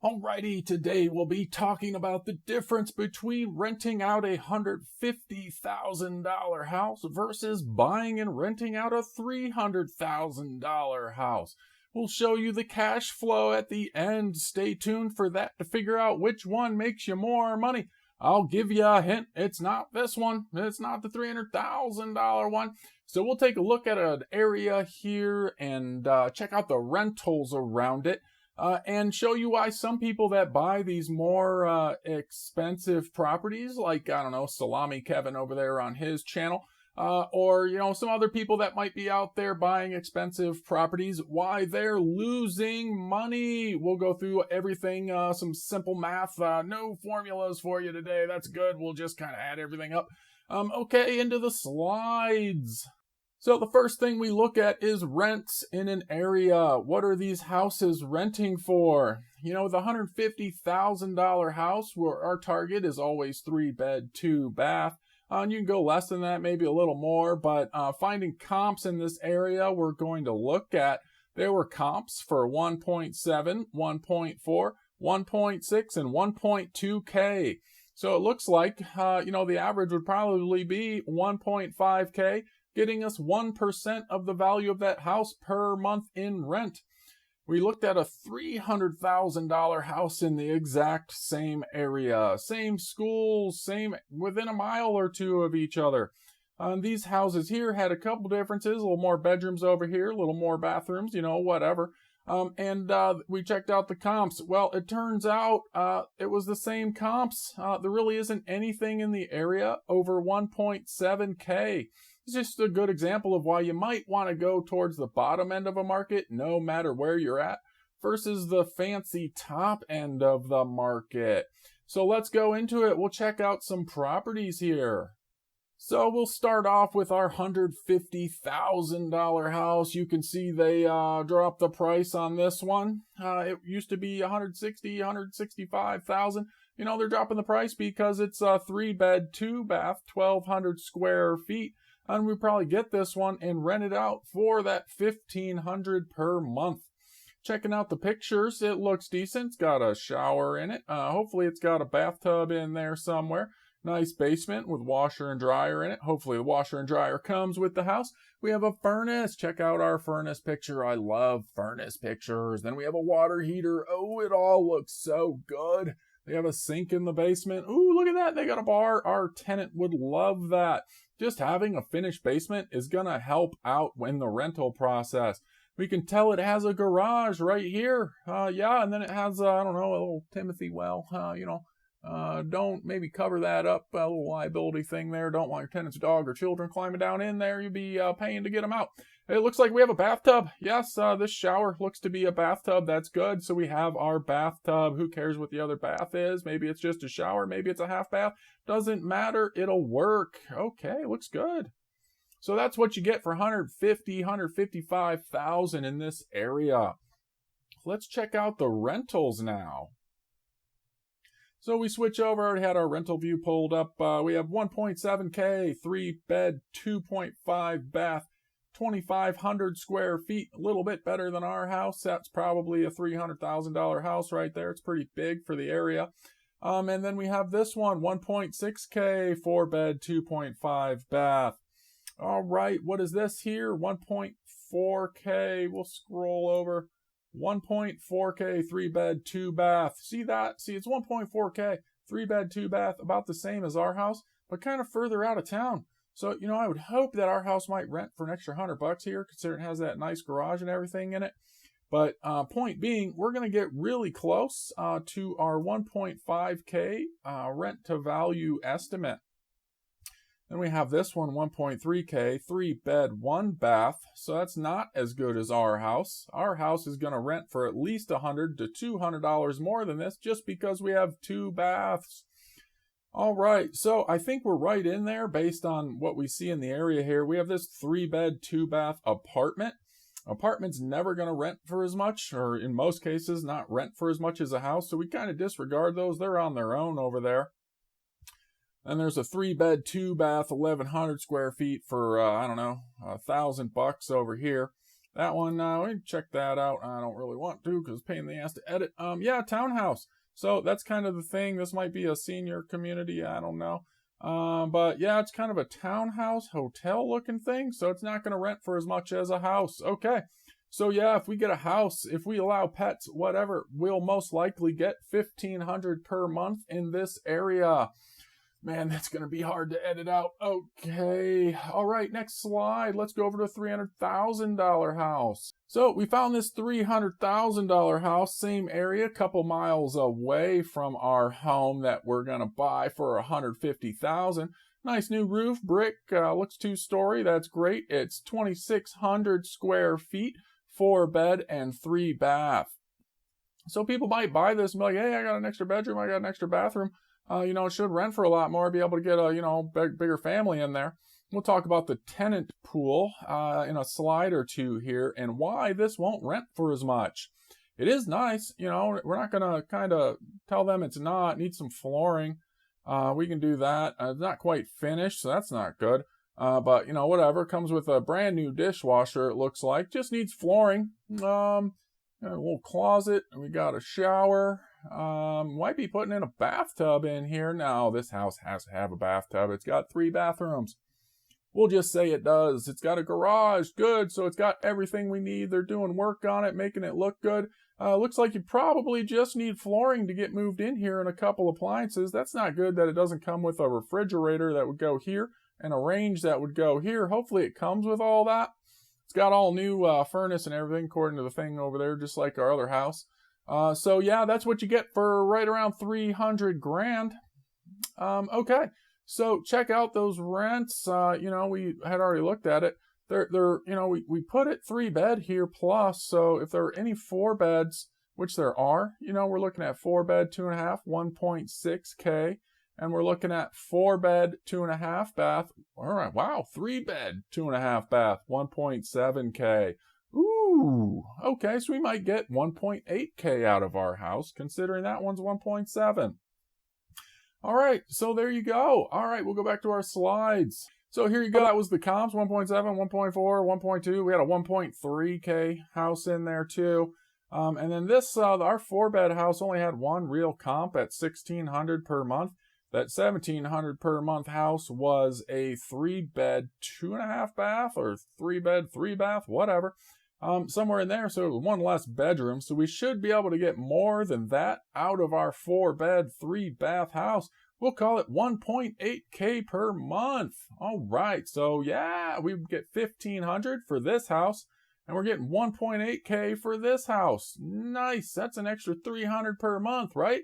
Alrighty, today we'll be talking about the difference between renting out a $150,000 house versus buying and renting out a $300,000 house. We'll show you the cash flow at the end. Stay tuned for that to figure out which one makes you more money. I'll give you a hint. It's not this one. It's not the $300,000 one. So we'll take a look at an area here and check out the rentals around it. And show you why some people that buy these more expensive properties, like, I don't know, Salami Kevin over there on his channel, or, some other people that might be out there buying expensive properties, why they're losing money. We'll go through everything, some simple math, no formulas for you today. That's good. We'll just kind of add everything up. Okay, into the slides. So the first thing we look at is rents in an area. What are these houses renting for? The $150,000 house, where our target is always 3-bed, 2-bath. And you can go less than that, maybe a little more, but finding comps in this area we're going to look at. There were comps for 1.7, 1.4, 1.6, and 1.2K. So it looks like, the average would probably be 1.5K. Getting us 1% of the value of that house per month in rent. We looked at a $300,000 house in the exact same area, same schools, same within a mile or two of each other. These houses here had a couple differences, a little more bedrooms over here, a little more bathrooms, whatever. And we checked out the comps. Well, it turns out it was the same comps. There really isn't anything in the area over 1.7K. It's just a good example of why you might want to go towards the bottom end of a market, no matter where you're at, versus the fancy top end of the market. So let's go into it. We'll check out some properties here. So we'll start off with our $150,000 house. You can see they dropped the price on this one. It used to be $160,000, $165,000. They're dropping the price because it's a 3-bed, 2-bath, 1,200 square feet. And we probably get this one and rent it out for that $1,500 per month. Checking out the pictures, it looks decent. It's got a shower in it. Hopefully it's got a bathtub in there somewhere. Nice basement with washer and dryer in it. Hopefully the washer and dryer comes with the house. We have a furnace. Check out our furnace picture. I love furnace pictures. Then we have a water heater. Oh, it all looks so good. They have a sink in the basement. Ooh, look at that. They got a bar. Our tenant would love that. Just having a finished basement is going to help out in the rental process. We can tell it has a garage right here. And then it has, a little Timothy well, don't maybe cover that up, a little liability thing there. Don't want your tenant's dog or children climbing down in there. You'd be paying to get them out. It looks like we have a bathtub. Yes, this shower looks to be a bathtub. That's good. So we have our bathtub. Who cares what the other bath is? Maybe it's just a shower. Maybe it's a half bath. Doesn't matter. It'll work. Okay, looks good. So that's what you get for $155,000 in this area. Let's check out the rentals now. So we switch over. I already had our rental view pulled up. We have 1.7K, 3-bed, 2.5 bath, 2,500 square feet. A little bit better than our house. That's probably a $300,000 house right there. It's pretty big for the area. And then we have this one, 1.6K, 4-bed, 2.5 bath. All right, what is this here? 1.4K. We'll scroll over. 1.4K, 3-bed, 2-bath. See that? See, it's 1.4K, 3-bed, 2-bath, about the same as our house, but kind of further out of town. So, I would hope that our house might rent for an extra $100 here, considering it has that nice garage and everything in it. But point being, we're going to get really close to our 1.5K rent to value estimate. Then we have this one, 1.3K, 3-bed, 1-bath. So that's not as good as our house. Our house is going to rent for at least $100 to $200 more than this just because we have 2 baths. All right, so I think we're right in there based on what we see in the area here. We have this 3-bed, 2-bath apartment. Apartment's never going to rent for as much, or in most cases, not rent for as much as a house. So we kind of disregard those. They're on their own over there. And there's a 3-bed, 2-bath, 1,100 square feet for, $1,000 over here. That one, we can check that out. I don't really want to because it's a pain in the ass to edit. Yeah, townhouse. So that's kind of the thing. This might be a senior community. I don't know. But yeah, it's kind of a townhouse hotel looking thing. So it's not going to rent for as much as a house. Okay. So yeah, if we get a house, if we allow pets, whatever, we'll most likely get $1,500 per month in this area. Man, that's going to be hard to edit out. Okay. All right, next slide. Let's go over to a $300,000 house. So we found this $300,000 house, same area, a couple miles away from our home that we're going to buy for $150,000. Nice new roof, brick, looks 2-story. That's great. It's 2,600 square feet, 4 bed and 3 bath. So people might buy this and be like, hey, I got an extra bedroom, I got an extra bathroom. It should rent for a lot more, be able to get a, bigger family in there. We'll talk about the tenant pool in a slide or two here and why this won't rent for as much. It is nice, we're not going to kind of tell them it's not. It needs some flooring. We can do that. It's not quite finished, so that's not good. But, whatever. Comes with a brand new dishwasher, it looks like. Just needs flooring. A little closet. And we got a shower. Might be putting in a bathtub in here. Now, this house has to have a bathtub. It's got 3 bathrooms. We'll just say it does. It's got a garage. Good. So it's got everything we need. They're doing work on it, making it look good. Looks like you probably just need flooring to get moved in here and a couple appliances. That's not good that it doesn't come with a refrigerator that would go here and a range that would go here. Hopefully it comes with all that. It's got all new furnace and everything according to the thing over there, just like our other house. So yeah, that's what you get for right around $300,000. Okay. So check out those rents. We had already looked at it. We put it 3 bed here plus. So if there are any 4 beds, which there are, we're looking at 4 bed, 2.5, 1.6K. And we're looking at 4 bed, 2.5 bath. All right. Wow. 3 bed, 2.5 bath, 1.7K. Ooh. Okay. So we might get 1.8K out of our house, considering that one's 1.7. All right, so there you go. All right, we'll go back to our slides. So here you go. That was the comps, 1.7, 1.4, 1.2. We had a 1.3K house in there too. And then this, our 4-bed house only had one real comp at $1,600 per month. That $1,700 per month house was a 3-bed, 2.5 bath, or 3-bed, 3 bath, whatever. Somewhere in there, so it was 1 less bedroom. So we should be able to get more than that out of our 4-bed, 3 bath house. We'll call it 1.8K per month. All right, so yeah, we get $1,500 for this house, and we're getting 1.8K for this house. Nice, that's an extra $300 per month, right?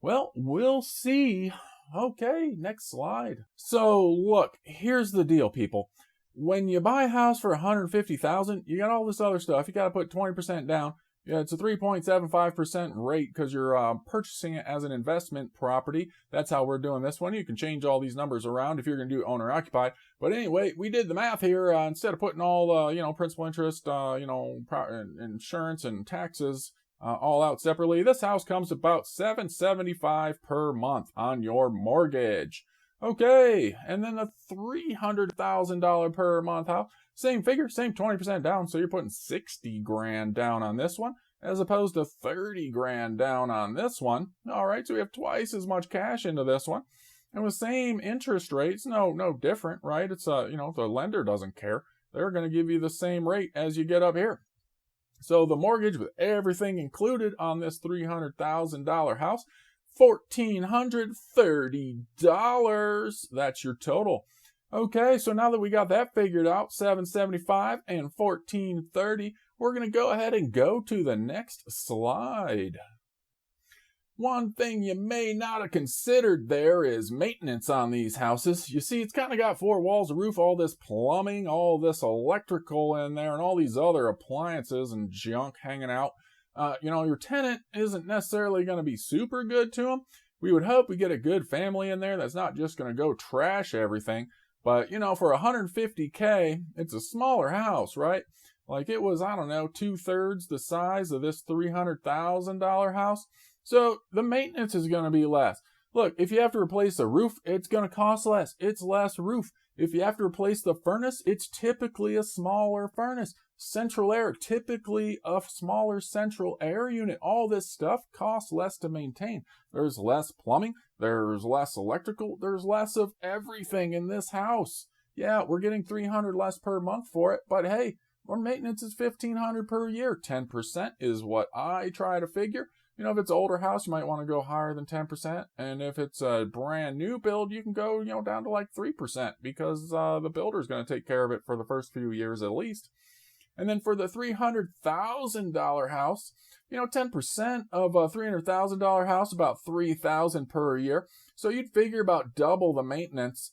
Well, we'll see. Okay, next slide. So look, here's the deal, people. When you buy a house for $150,000, you got all this other stuff. You got to put 20% down. Yeah, it's a 3.75% rate because you're purchasing it as an investment property. That's how we're doing this one. You can change all these numbers around if you're going to do owner occupied. But anyway, we did the math here. Instead of putting all, principal, interest, insurance and taxes all out separately, this house comes about $775 per month on your mortgage. Okay, and then the $300,000 per month house, same figure, same 20% down, so you're putting $60,000 down on this one, as opposed to $30,000 down on this one. All right, so we have twice as much cash into this one, and with same interest rates, no different, right? It's the lender doesn't care. They're going to give you the same rate as you get up here. So the mortgage with everything included on this $300,000 house, $1,430. That's your total. Okay, so now that we got that figured out, $775 and $1,430, we're going to go ahead and go to the next slide. One thing you may not have considered there is maintenance on these houses. You see, it's kind of got 4 walls, a roof, all this plumbing, all this electrical in there, and all these other appliances and junk hanging out. Your tenant isn't necessarily going to be super good to them. We would hope we get a good family in there that's not just going to go trash everything. But, for $150K, it's a smaller house, right? Like it was, 2/3 the size of this $300,000 house. So the maintenance is going to be less. Look, if you have to replace a roof, it's going to cost less. It's less roof. If you have to replace the furnace, it's typically a smaller furnace. Central air, typically a smaller central air unit. All this stuff costs less to maintain. There's less plumbing, there's less electrical, there's less of everything in this house. Yeah, we're getting $300 less per month for it, but hey, our maintenance is $1,500 per year. 10% is what I try to figure. You know, if it's an older house, you might want to go higher than 10%. And if it's a brand new build, you can go, down to like 3% because the builder's going to take care of it for the first few years at least. And then for the $300,000 house, 10% of a $300,000 house, about $3,000 per year. So you'd figure about double the maintenance.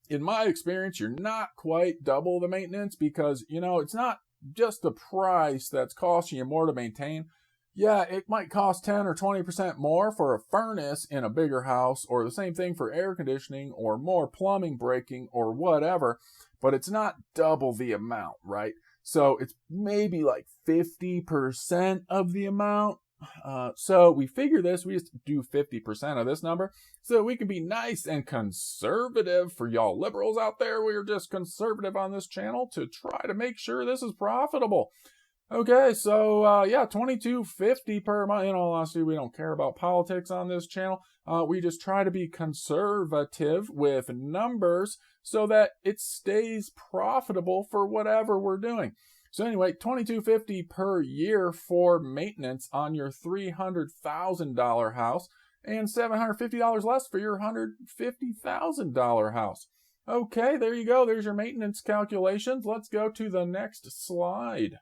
In my experience, you're not quite double the maintenance because, it's not just the price that's costing you more to maintain. Yeah, it might cost 10 or 20% more for a furnace in a bigger house, or the same thing for air conditioning or more plumbing breaking or whatever, but it's not double the amount, right? So it's maybe like 50% of the amount. So we figure this, we just do 50% of this number so we can be nice and conservative for y'all liberals out there. We are just conservative on this channel to try to make sure this is profitable. Okay, so $22.50 per month. In all honesty, we don't care about politics on this channel. We just try to be conservative with numbers so that it stays profitable for whatever we're doing. So anyway, $22.50 per year for maintenance on your $300,000 house and $750 less for your $150,000 house. Okay, there you go. There's your maintenance calculations. Let's go to the next slide.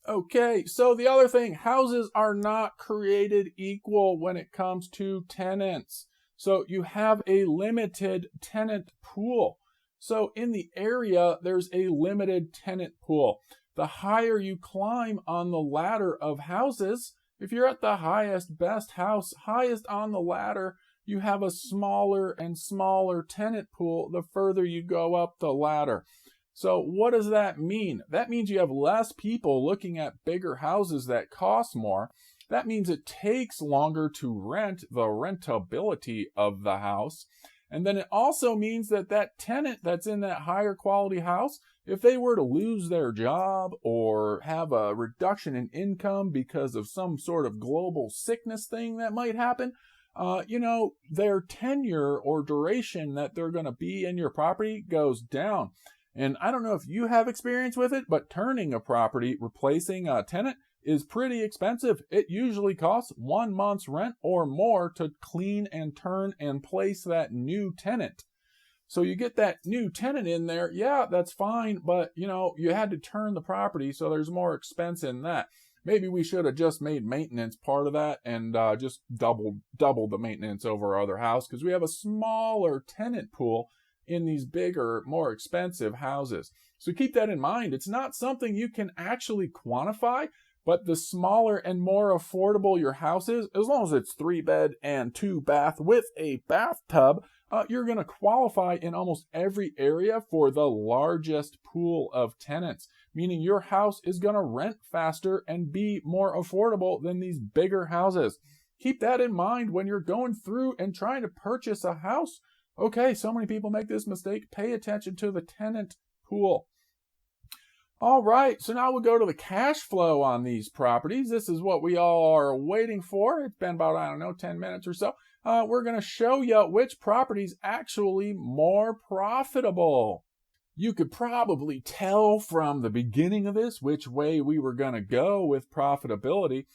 Okay, so the other thing, houses are not created equal when it comes to tenants. So you have a limited tenant pool. So in the area, there's a limited tenant pool. The higher you climb on the ladder of houses, if you're at the highest, best house, highest on the ladder, you have a smaller and smaller tenant pool the further you go up the ladder. So what does that mean? That means you have less people looking at bigger houses that cost more. That means it takes longer to rent, the rentability of the house. And then it also means that that tenant that's in that higher quality house, if they were to lose their job or have a reduction in income because of some sort of global sickness thing that might happen, their tenure or duration that they're going to be in your property goes down. And I don't know if you have experience with it, but turning a property, replacing a tenant is pretty expensive. It usually costs 1 month's rent or more to clean and turn and place that new tenant. So you get that new tenant in there, yeah, that's fine, but you had to turn the property, so there's more expense in that. Maybe we should have just made maintenance part of that and just doubled the maintenance over our other house because we have a smaller tenant pool in these bigger, more expensive houses. So keep that in mind. It's not something you can actually quantify, but the smaller and more affordable your house is, as long as it's 3-bed and 2-bath with a bathtub, you're going to qualify in almost every area for the largest pool of tenants, meaning your house is going to rent faster and be more affordable than these bigger houses. Keep that in mind when you're going through and trying to purchase a house. Okay, so many people make this mistake. Pay attention to the tenant pool. All right, so now we'll go to the cash flow on these properties. This is what we all are waiting for. It's been about, 10 minutes or so. We're going to show you which property's actually more profitable. You could probably tell from the beginning of this which way we were going to go with profitability.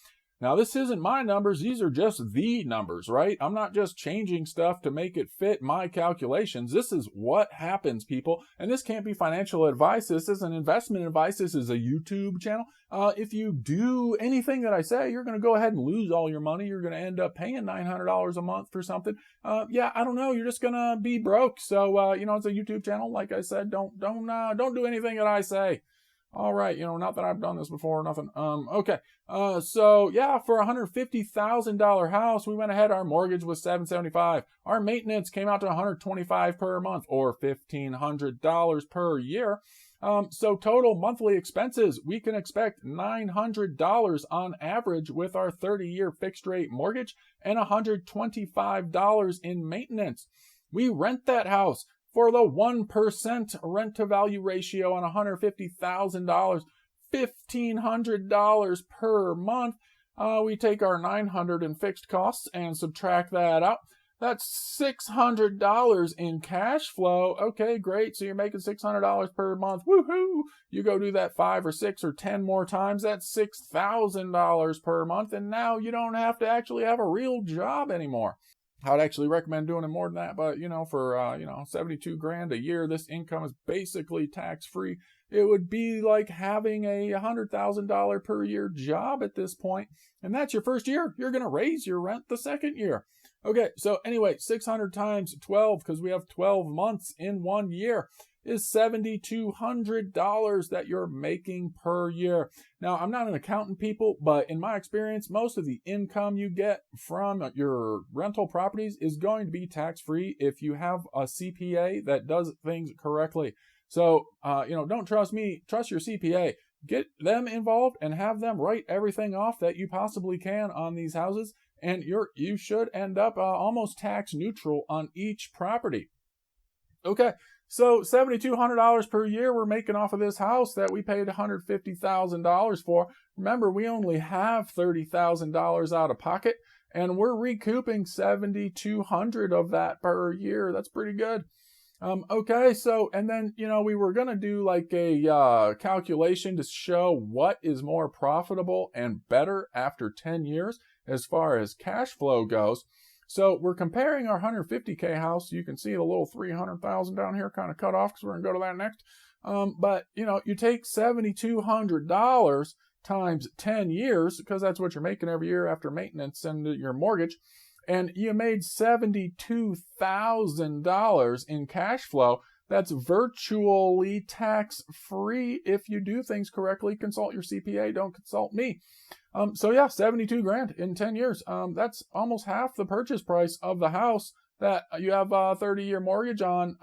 Now, this isn't my numbers. These are just the numbers, right? I'm not just changing stuff to make it fit my calculations. This is what happens, people. And this can't be financial advice. This isn't investment advice. This is a YouTube channel. If you do anything that I say, you're going to go ahead and lose all your money. You're going to end up paying $900 a month for something. I don't know. You're just going to be broke. So, it's a YouTube channel. Like I said, don't do anything that I say. All right, not that I've done this before, nothing. Okay. For a $150,000 house, we went ahead. Our mortgage was $775. Our maintenance came out to $125 per month, or $1,500 per year. So total monthly expenses, we can expect $900 on average with our 30-year fixed rate mortgage and $125 in maintenance. We rent that house. For the 1% rent to value ratio on $150,000, $1,500 per month. We take our $900 in fixed costs and subtract that out. That's $600 in cash flow. Okay, great. So you're making $600 per month. Woohoo! You go do that 5 or 6 or 10 more times. That's $6,000 per month. And now you don't have to actually have a real job anymore. I'd actually recommend doing it more than that, but for 72 grand a year, this income is basically tax free. It would be like having a $100,000 per year job at this point, and that's your first year. You're going to raise your rent the second year. Okay, so anyway, 600 times 12, because we have 12 months in 1 year, is $7,200 that you're making per year. Now, I'm not an accountant, people, but in my experience, most of the income you get from your rental properties is going to be tax-free if you have a CPA that does things correctly. So, don't trust me, trust your CPA. Get them involved and have them write everything off that you possibly can on these houses, and you should end up almost tax neutral on each property. Okay. So $7,200 per year we're making off of this house that we paid $150,000 for. Remember, we only have $30,000 out of pocket, and we're recouping $7,200 of that per year. That's pretty good. Okay, so, and then, we were going to do like a calculation to show what is more profitable and better after 10 years as far as cash flow goes. So we're comparing our 150K house. You can see the little 300,000 down here kind of cut off because we're going to go to that next. But you take $7,200 times 10 years, because that's what you're making every year after maintenance and your mortgage, and you made $72,000 in cash flow. That's virtually tax-free if you do things correctly. Consult your CPA, don't consult me. 72 grand in 10 years. That's almost half the purchase price of the house that you have a 30-year mortgage on.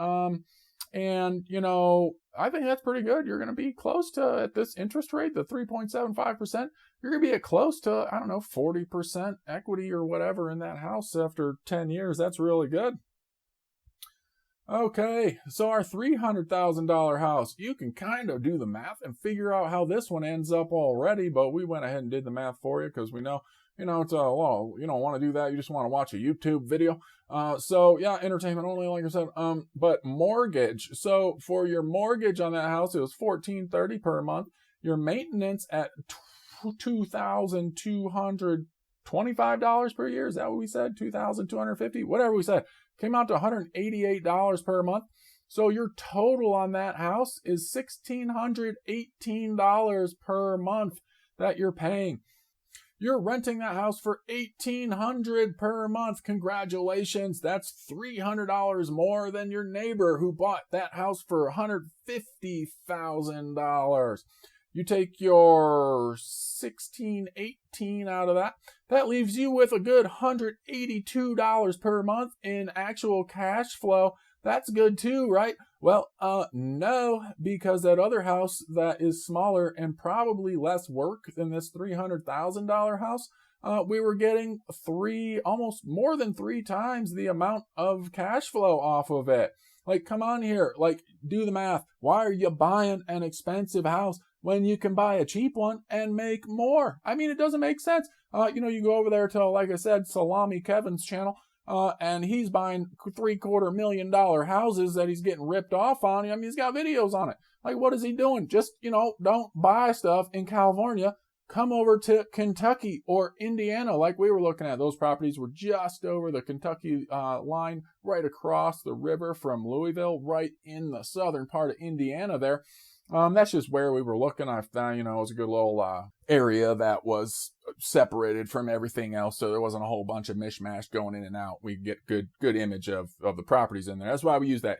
I think that's pretty good. You're going to be close to, at this interest rate, the 3.75%, you're going to be at close to, 40% equity or whatever in that house after 10 years. That's really good. Okay, so our $300,000 house, you can kind of do the math and figure out how this one ends up already, but we went ahead and did the math for you because we know, it's you don't want to do that. You just want to watch a YouTube video. Entertainment only, like I said. But mortgage. So for your mortgage on that house, it was $1,430 per month. Your maintenance at $2,225 per year. Is that what we said? $2,250, whatever we said. Came out to $188 per month. So your total on that house is $1,618 per month that you're paying. You're renting that house for $1,800 per month. Congratulations. That's $300 more than your neighbor who bought that house for $150,000. You take your $1,618 out of that. That leaves you with a good $182 per month in actual cash flow. That's good too, right? Well, no, because that other house that is smaller and probably less work than this $300,000 house, we were getting almost more than 3 times the amount of cash flow off of it. Like, come on here, do the math. Why are you buying an expensive house when you can buy a cheap one and make more? I mean, it doesn't make sense. You go over there to, like I said, Salami Kevin's channel, and he's buying $750,000 houses that he's getting ripped off on. I mean, he's got videos on it. Like, what is he doing? Just, don't buy stuff in California. Come over to Kentucky or Indiana, like we were looking at. Those properties were just over the Kentucky line, right across the river from Louisville, right in the southern part of Indiana there. That's just where we were looking. I found, it was a good little area that was separated from everything else, so there wasn't a whole bunch of mishmash going in and out. We get good image of the properties in there. That's why we use that.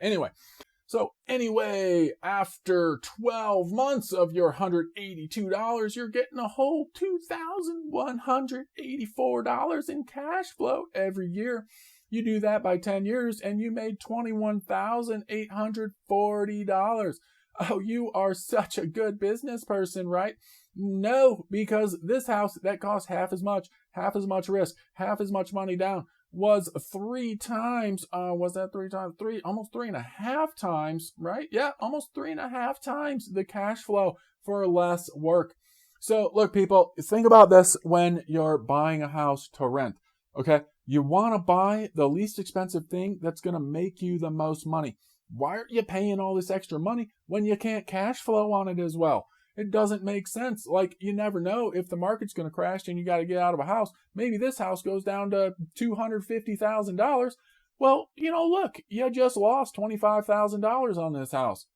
Anyway, after 12 months of your $182, you're getting a whole $2,184 in cash flow every year. You do that by 10 years, and you made $21,840. Oh, you are such a good business person, right? No, because this house that cost half as much risk, half as much money down, was 3 times, was that 3 times? Almost 3.5 times, right? Yeah, almost 3.5 times the cash flow for less work. So look, people, think about this when you're buying a house to rent, okay? You want to buy the least expensive thing that's going to make you the most money. Why aren't you paying all this extra money when you can't cash flow on it as well? It doesn't make sense. Like, you never know if the market's going to crash and you got to get out of a house. Maybe this house goes down to $250,000. Well, look, you just lost $25,000 on this house.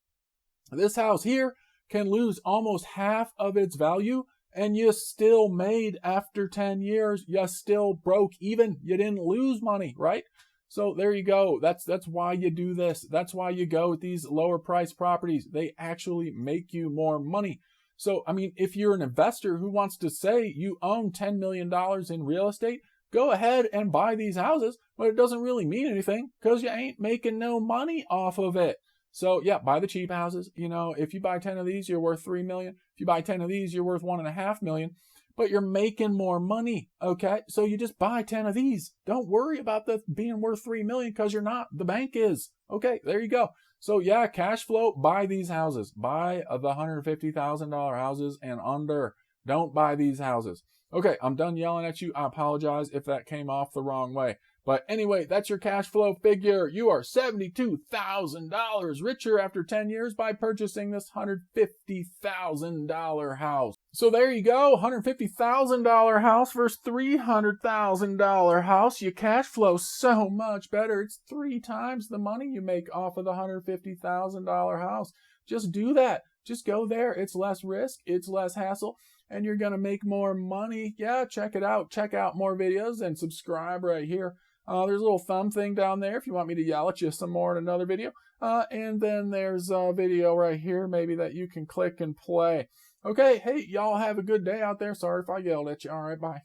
This house here can lose almost half of its value, and you still made, after 10 years, you still broke even. You didn't lose money, right? So there you go. That's why you do this. That's why you go with these lower price properties. They actually make you more money. So, I mean, if you're an investor who wants to say you own $10 million in real estate, go ahead and buy these houses, but it doesn't really mean anything because you ain't making no money off of it. So yeah, buy the cheap houses. If you buy 10 of these, you're worth $3 million. If you buy 10 of these, you're worth $1.5 million. But you're making more money, okay? So you just buy 10 of these. Don't worry about the being worth $3 million because you're not. The bank is. Okay, there you go. So yeah, cash flow, buy these houses. Buy the $150,000 houses and under. Don't buy these houses. Okay, I'm done yelling at you. I apologize if that came off the wrong way. But anyway, that's your cash flow figure. You are $72,000 richer after 10 years by purchasing this $150,000 house. So there you go, $150,000 house versus $300,000 house. Your cash flow so much better. It's 3 times the money you make off of the $150,000 house. Just do that. Just go there. It's less risk. It's less hassle. And you're going to make more money. Yeah, check it out. Check out more videos and subscribe right here. There's a little thumb thing down there if you want me to yell at you some more in another video. And then there's a video right here maybe that you can click and play. Okay, hey, y'all have a good day out there. Sorry if I yelled at you. All right, bye.